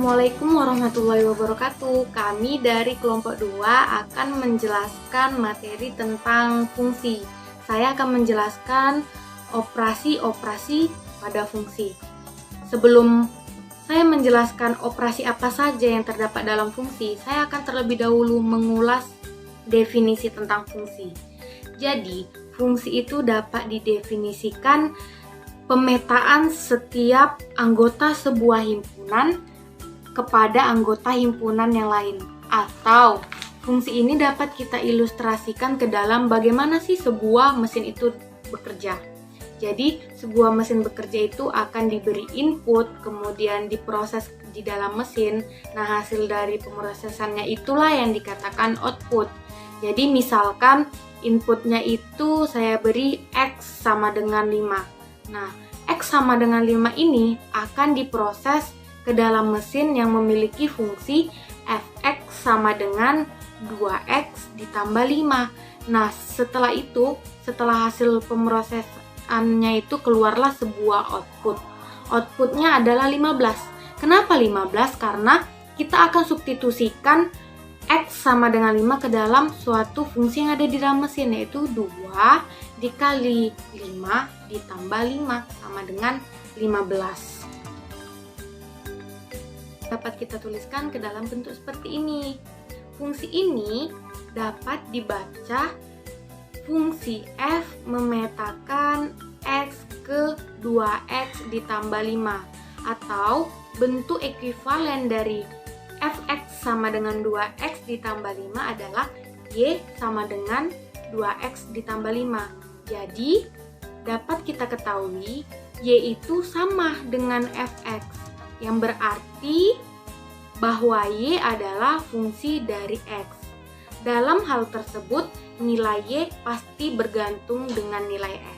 Assalamualaikum warahmatullahi wabarakatuh. Kami dari kelompok 2 akan menjelaskan materi tentang fungsi. Saya akan menjelaskan operasi-operasi pada fungsi. Sebelum saya menjelaskan operasi apa saja yang terdapat dalam fungsi, saya akan terlebih dahulu mengulas definisi tentang fungsi. Jadi, fungsi itu dapat didefinisikan pemetaan setiap anggota sebuah himpunan kepada anggota himpunan yang lain, atau fungsi ini dapat kita ilustrasikan ke dalam bagaimana sih sebuah mesin itu bekerja. Jadi sebuah mesin bekerja itu akan diberi input, kemudian diproses di dalam mesin. Nah, hasil dari pemrosesannya itulah yang dikatakan output. Jadi misalkan inputnya itu saya beri X sama dengan 5. Nah, X sama dengan 5 ini akan diproses ke dalam mesin yang memiliki fungsi Fx sama dengan 2X ditambah 5. Nah, setelah itu, setelah hasil pemrosesannya itu keluarlah sebuah output. Outputnya adalah 15. Kenapa 15? Karena kita akan substitusikan X sama dengan 5 ke dalam suatu fungsi yang ada di dalam mesin, yaitu 2 dikali 5 ditambah 5 sama dengan 15. Dapat kita tuliskan ke dalam bentuk seperti ini. Fungsi ini dapat dibaca fungsi f memetakan x ke 2x ditambah 5, atau bentuk ekuivalen dari fx sama dengan 2x ditambah 5 adalah y sama dengan 2x ditambah 5. Jadi dapat kita ketahui y itu sama dengan fx, yang berarti bahwa y adalah fungsi dari x. Dalam hal tersebut, nilai y pasti bergantung dengan nilai x.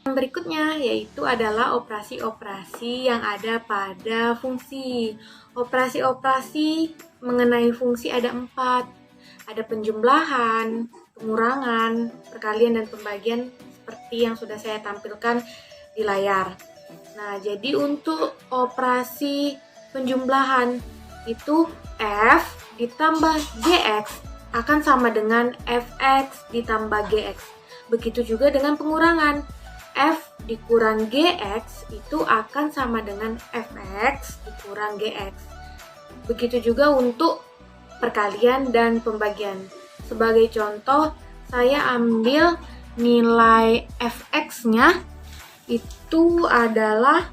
Yang berikutnya yaitu adalah operasi-operasi yang ada pada fungsi. Operasi-operasi mengenai fungsi ada 4. Ada penjumlahan, pengurangan, perkalian, dan pembagian seperti yang sudah saya tampilkan di layar. Nah, jadi untuk operasi penjumlahan itu F ditambah GX akan sama dengan Fx ditambah GX. Begitu juga dengan pengurangan. F dikurang GX itu akan sama dengan Fx dikurang GX. Begitu juga untuk perkalian dan pembagian. Sebagai contoh, saya ambil nilai Fx-nya itu adalah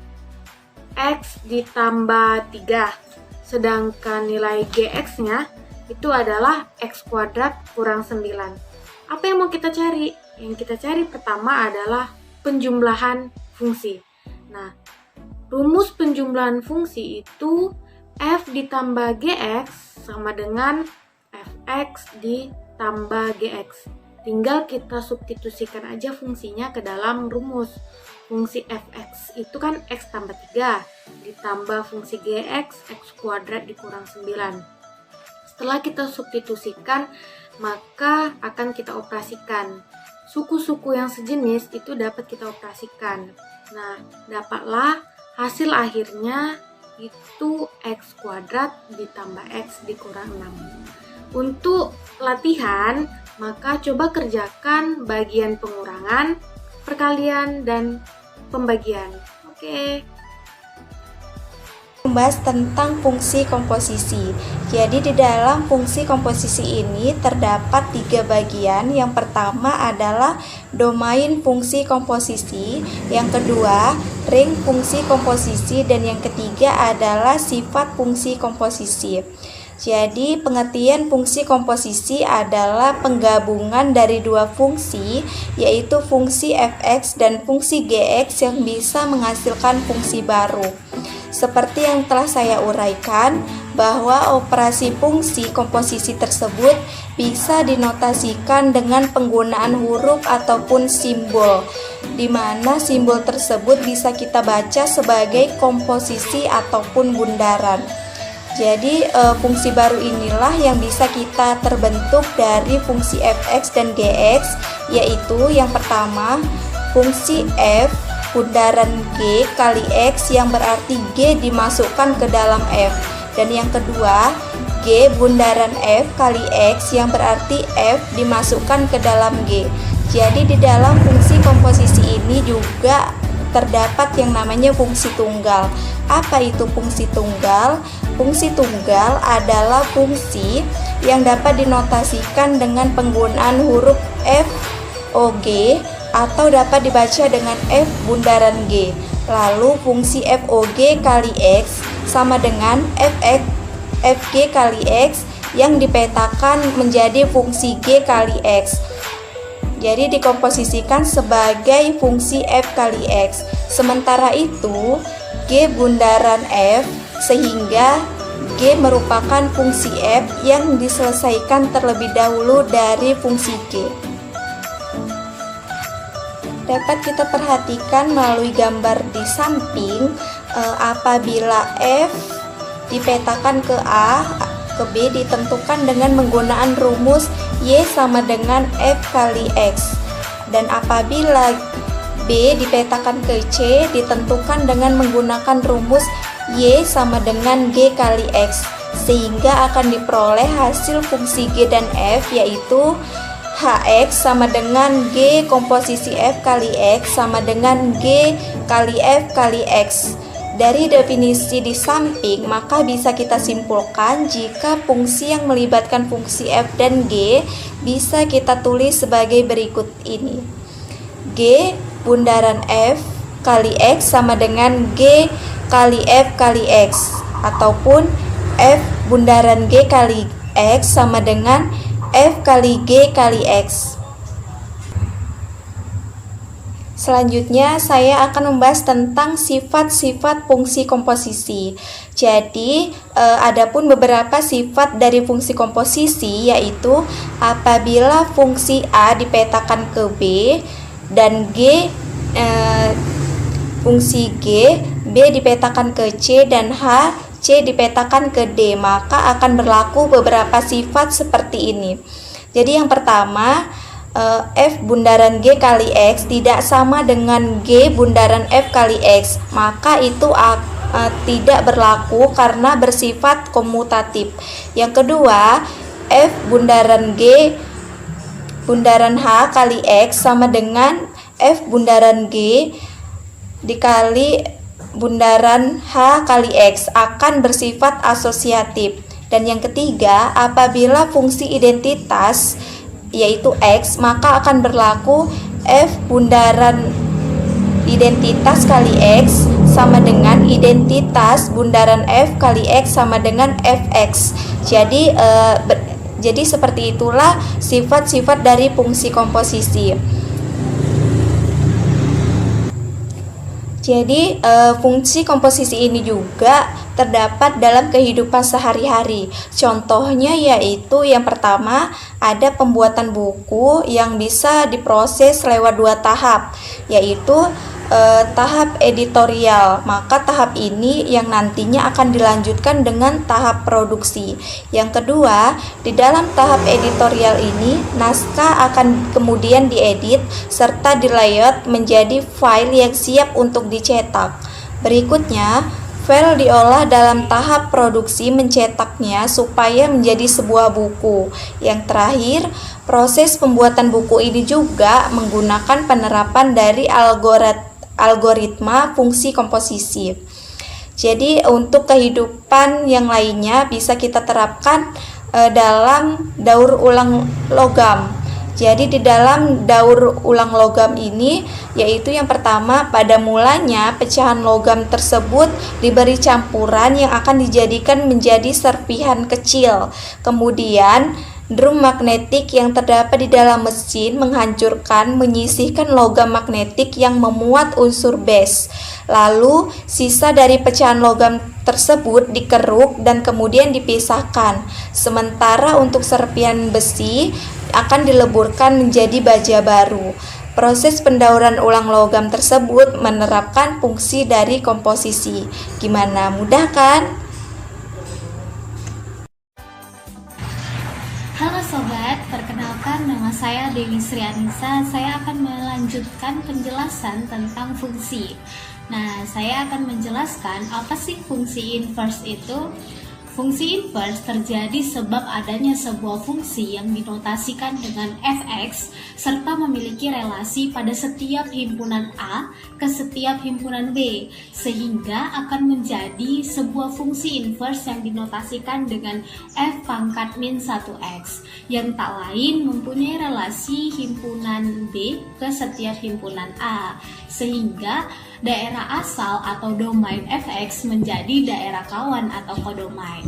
X ditambah 3, sedangkan nilai GX-nya itu adalah X kuadrat kurang 9. Apa yang mau kita cari? Yang kita cari pertama adalah penjumlahan fungsi. Nah, rumus penjumlahan fungsi itu F ditambah GX sama dengan Fx ditambah GX. Tinggal kita substitusikan aja fungsinya ke dalam rumus. Fungsi fx itu kan x tambah 3 ditambah fungsi gx x kuadrat dikurang 9. Setelah kita substitusikan, maka akan kita operasikan. Suku-suku yang sejenis itu dapat kita operasikan. Nah, dapatlah hasil akhirnya itu x kuadrat ditambah x dikurang 6. Untuk latihan, maka coba kerjakan bagian pengurangan, perkalian, dan pembagian. Oke. Membahas tentang fungsi komposisi. Jadi di dalam fungsi komposisi ini terdapat 3 bagian. Yang pertama adalah domain fungsi komposisi, yang kedua ring fungsi komposisi, dan yang ketiga adalah sifat fungsi komposisi. Jadi pengertian fungsi komposisi adalah penggabungan dari 2 fungsi, yaitu fungsi fx dan fungsi gx yang bisa menghasilkan fungsi baru. Seperti yang telah saya uraikan, bahwa operasi fungsi komposisi tersebut bisa dinotasikan dengan penggunaan huruf ataupun simbol, di mana simbol tersebut bisa kita baca sebagai komposisi ataupun bundaran. Jadi fungsi baru inilah yang bisa kita terbentuk dari fungsi fx dan gx, yaitu yang pertama fungsi f bundaran G kali X yang berarti G dimasukkan ke dalam F. Dan yang kedua, G bundaran F kali X yang berarti F dimasukkan ke dalam G. Jadi di dalam fungsi komposisi ini juga terdapat yang namanya fungsi tunggal. Apa itu fungsi tunggal? Fungsi tunggal adalah fungsi yang dapat dinotasikan dengan penggunaan huruf F O G atau dapat dibaca dengan F bundaran G. Lalu fungsi FOG kali X sama dengan FG kali X yang dipetakan menjadi fungsi G kali X. Jadi dikomposisikan sebagai fungsi F kali X. Sementara itu, G bundaran F sehingga G merupakan fungsi F yang diselesaikan terlebih dahulu dari fungsi G. Dapat kita perhatikan melalui gambar di samping, apabila F dipetakan ke A, ke B ditentukan dengan menggunakan rumus Y sama dengan F kali X. Dan apabila B dipetakan ke C ditentukan dengan menggunakan rumus Y sama dengan G kali X, sehingga akan diperoleh hasil fungsi G dan F, yaitu Hx sama dengan G komposisi F kali X sama dengan G kali F kali X. Dari definisi di samping, maka bisa kita simpulkan jika fungsi yang melibatkan fungsi F dan G bisa kita tulis sebagai berikut ini. G bundaran F kali X sama dengan G kali F kali X, ataupun F bundaran G kali X sama dengan F kali G kali X. Selanjutnya saya akan membahas tentang sifat-sifat fungsi komposisi. Jadi adapun beberapa sifat dari fungsi komposisi, yaitu apabila fungsi A dipetakan ke B dan fungsi G, B dipetakan ke C dan C dipetakan ke D, maka akan berlaku beberapa sifat seperti ini. Jadi yang pertama, F bundaran G kali X tidak sama dengan G bundaran F kali X, maka itu tidak berlaku karena bersifat komutatif. Yang kedua, F bundaran G bundaran H kali X sama dengan F bundaran G dikali bundaran H kali X, akan bersifat asosiatif. Dan yang ketiga, apabila fungsi identitas yaitu X, maka akan berlaku F bundaran identitas kali X sama dengan identitas bundaran F kali X sama dengan Fx. Jadi seperti itulah sifat-sifat dari fungsi komposisi. Jadi fungsi komposisi ini juga terdapat dalam kehidupan sehari-hari. Contohnya yaitu yang pertama, ada pembuatan buku yang bisa diproses lewat 2 tahap, yaitu tahap editorial. Maka tahap ini yang nantinya akan dilanjutkan dengan tahap produksi. Yang kedua, di dalam tahap editorial ini naskah akan kemudian diedit serta di-layout menjadi file yang siap untuk dicetak. Berikutnya, file diolah dalam tahap produksi mencetaknya supaya menjadi sebuah buku. Yang terakhir, proses pembuatan buku ini juga menggunakan penerapan dari algoritma fungsi komposisi. Jadi untuk kehidupan yang lainnya bisa kita terapkan dalam daur ulang logam. Jadi di dalam daur ulang logam ini, yaitu yang pertama, pada mulanya pecahan logam tersebut diberi campuran yang akan dijadikan menjadi serpihan kecil. Kemudian drum magnetik yang terdapat di dalam mesin menyisihkan logam magnetik yang memuat unsur base. Lalu sisa dari pecahan logam tersebut dikeruk dan kemudian dipisahkan. Sementara untuk serpihan besi akan dileburkan menjadi baja baru. Proses pendauran ulang logam tersebut menerapkan fungsi dari komposisi. Gimana, mudah kan? Halo sobat, perkenalkan nama saya Dewi Sri Anissa. Saya akan melanjutkan penjelasan tentang fungsi. Nah, saya akan menjelaskan apa sih fungsi inverse itu. Fungsi inverse terjadi sebab adanya sebuah fungsi yang dinotasikan dengan fx serta memiliki relasi pada setiap himpunan A ke setiap himpunan B, sehingga akan menjadi sebuah fungsi inverse yang dinotasikan dengan f pangkat min 1x yang tak lain mempunyai relasi himpunan B ke setiap himpunan A, sehingga daerah asal atau domain fx menjadi daerah kawan atau kodomain.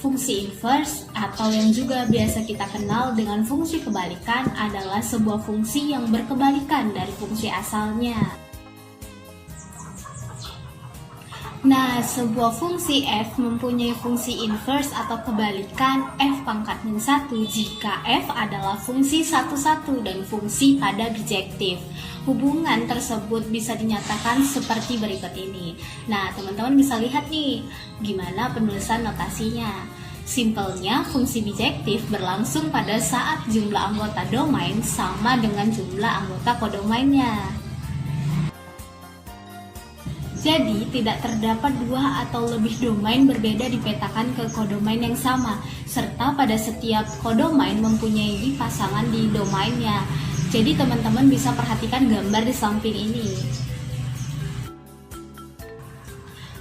Fungsi inverse atau yang juga biasa kita kenal dengan fungsi kebalikan adalah sebuah fungsi yang berkebalikan dari fungsi asalnya. Nah, sebuah fungsi f mempunyai fungsi inverse atau kebalikan f pangkat min 1 jika f adalah fungsi satu-satu dan fungsi pada bijektif. Hubungan tersebut bisa dinyatakan seperti berikut ini. Nah, teman-teman bisa lihat nih, gimana penulisan notasinya. Simpelnya, fungsi bijektif berlangsung pada saat jumlah anggota domain sama dengan jumlah anggota kodomainnya. Jadi, tidak terdapat dua atau lebih domain berbeda dipetakan ke kodomain yang sama, serta pada setiap kodomain mempunyai pasangan di domainnya. Jadi, teman-teman bisa perhatikan gambar di samping ini.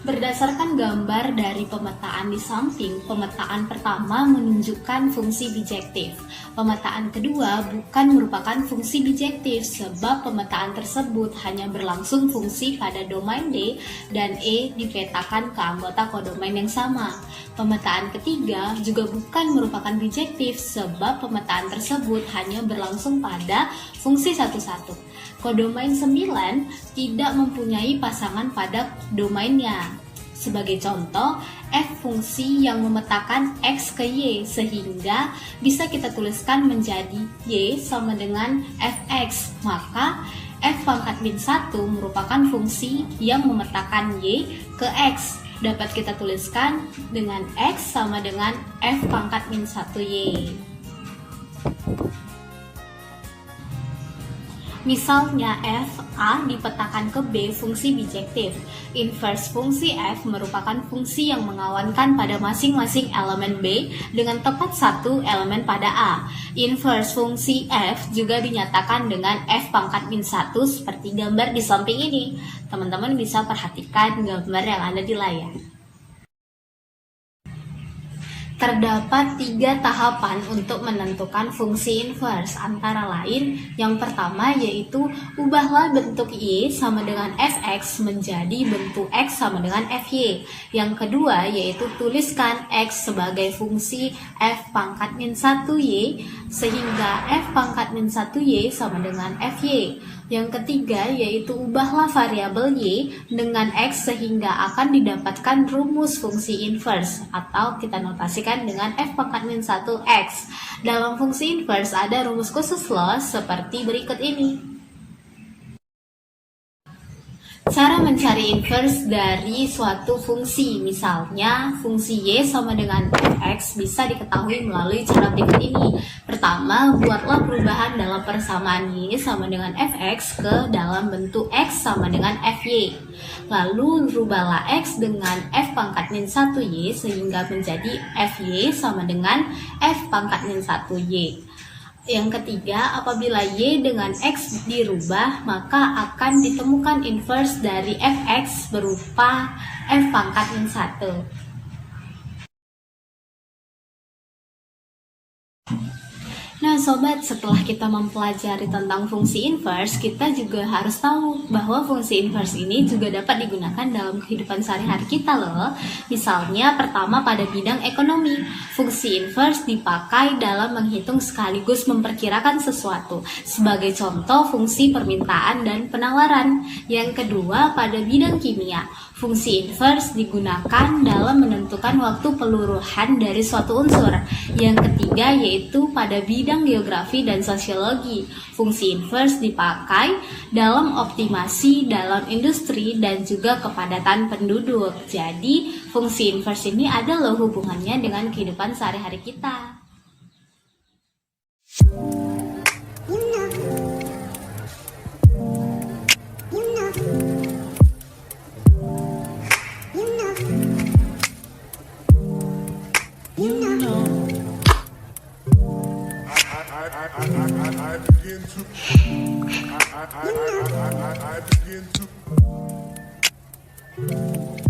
Berdasarkan gambar dari pemetaan di samping, pemetaan pertama menunjukkan fungsi bijektif. Pemetaan kedua bukan merupakan fungsi bijektif sebab pemetaan tersebut hanya berlangsung fungsi pada domain D dan E dipetakan ke anggota kodomain yang sama. Pemetaan ketiga juga bukan merupakan bijektif sebab pemetaan tersebut hanya berlangsung pada fungsi satu-satu. Kodomain 9 tidak mempunyai pasangan pada domainnya. Sebagai contoh, f fungsi yang memetakan x ke y sehingga bisa kita tuliskan menjadi y sama dengan fx. Maka f pangkat min 1 merupakan fungsi yang memetakan y ke x. Dapat kita tuliskan dengan x sama dengan f pangkat min 1y. Misalnya f A dipetakan ke B fungsi bijektif. Inverse fungsi f merupakan fungsi yang mengawankan pada masing-masing elemen B dengan tepat satu elemen pada A. Inverse fungsi f juga dinyatakan dengan f pangkat min 1 seperti gambar di samping ini. Teman-teman bisa perhatikan gambar yang ada di layar. Terdapat 3 tahapan untuk menentukan fungsi inverse, antara lain yang pertama yaitu ubahlah bentuk y sama dengan fx menjadi bentuk x sama dengan fy. Yang kedua yaitu tuliskan x sebagai fungsi f pangkat min 1y sehingga f pangkat min 1y sama dengan fy. Yang ketiga yaitu ubahlah variabel y dengan x sehingga akan didapatkan rumus fungsi inverse atau kita notasikan dengan f pangkat min 1x. Dalam fungsi inverse ada rumus khusus loh seperti berikut ini. Cara mencari inverse dari suatu fungsi, misalnya fungsi y sama dengan fx bisa diketahui melalui cara berikut ini. Pertama, buatlah perubahan dalam persamaan y sama dengan fx ke dalam bentuk x sama dengan fy. Lalu rubahlah x dengan f pangkat min 1y sehingga menjadi fy sama dengan f pangkat min 1y. Yang ketiga, apabila y dengan x dirubah, maka akan ditemukan inverse dari fx berupa f pangkat min 1. Nah sobat, setelah kita mempelajari tentang fungsi inverse, kita juga harus tahu bahwa fungsi inverse ini juga dapat digunakan dalam kehidupan sehari-hari kita loh. Misalnya pertama pada bidang ekonomi, fungsi inverse dipakai dalam menghitung sekaligus memperkirakan sesuatu. Sebagai contoh fungsi permintaan dan penawaran. Yang kedua pada bidang kimia, fungsi inverse digunakan dalam menentukan waktu peluruhan dari suatu unsur. Yang ketiga yaitu pada bidang geografi dan sosiologi. Fungsi inverse dipakai dalam optimasi dalam industri dan juga kepadatan penduduk. Jadi, fungsi inverse ini ada loh hubungannya dengan kehidupan sehari-hari kita. I begin to